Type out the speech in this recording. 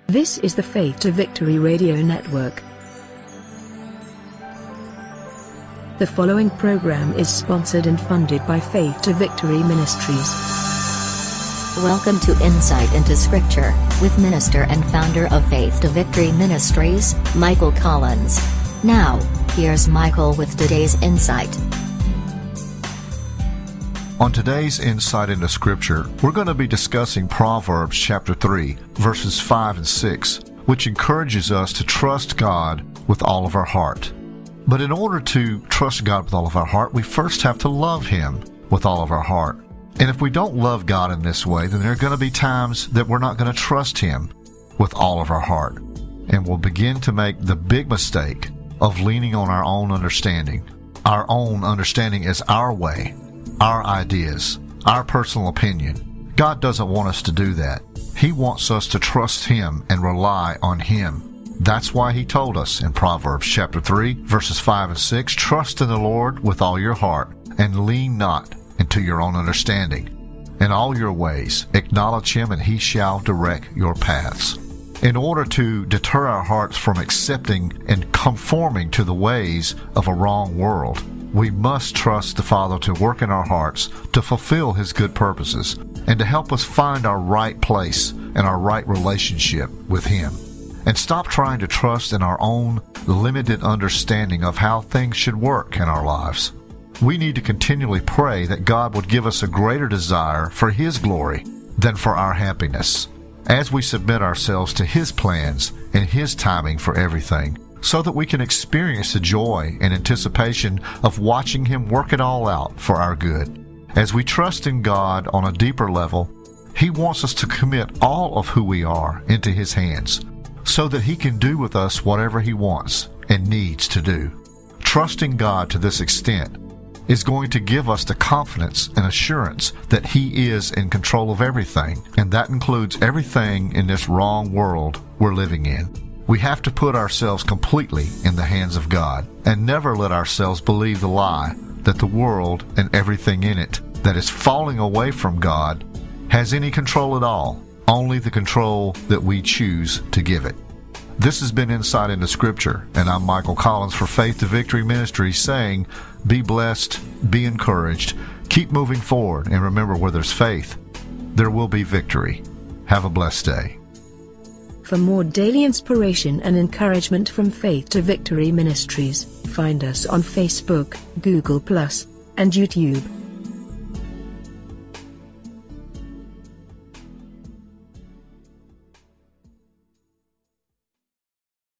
This is the Faith to Victory Radio Network. The following program is sponsored and funded by Faith to Victory Ministries. Welcome to Insight into Scripture, with minister and founder of Faith to Victory Ministries, Michael Collins. Now, here's Michael with today's insight. On today's Insight into Scripture, we're going to be discussing Proverbs chapter 3, verses 5 and 6, which encourages us to trust God with all of our heart. But in order to trust God with all of our heart, we first have to love Him with all of our heart. And if we don't love God in this way, then there are going to be times that we're not going to trust Him with all of our heart. And we'll begin to make the big mistake of leaning on our own understanding. Our own understanding is our way, our ideas, our personal opinion. God doesn't want us to do that. He wants us to trust Him and rely on Him. That's why He told us in Proverbs chapter 3, verses 5 and 6, "Trust in the Lord with all your heart, and lean not into your own understanding. In all your ways acknowledge Him, and He shall direct your paths." In order to deter our hearts from accepting and conforming to the ways of a wrong world, we must trust the Father to work in our hearts to fulfill His good purposes and to help us find our right place and our right relationship with Him. And stop trying to trust in our own limited understanding of how things should work in our lives. We need to continually pray that God would give us a greater desire for His glory than for our happiness, as we submit ourselves to His plans and His timing for everything, so that we can experience the joy and anticipation of watching Him work it all out for our good. As we trust in God on a deeper level, He wants us to commit all of who we are into His hands, so that He can do with us whatever He wants and needs to do. Trusting God to this extent is going to give us the confidence and assurance that He is in control of everything, and that includes everything in this wrong world we're living in. We have to put ourselves completely in the hands of God and never let ourselves believe the lie that the world and everything in it that is falling away from God has any control at all, only the control that we choose to give it. This has been Insight into Scripture, and I'm Michael Collins for Faith to Victory Ministries saying, be blessed, be encouraged, keep moving forward, and remember, where there's faith, there will be victory. Have a blessed day. For more daily inspiration and encouragement from Faith to Victory Ministries, find us on Facebook, Google+, and YouTube.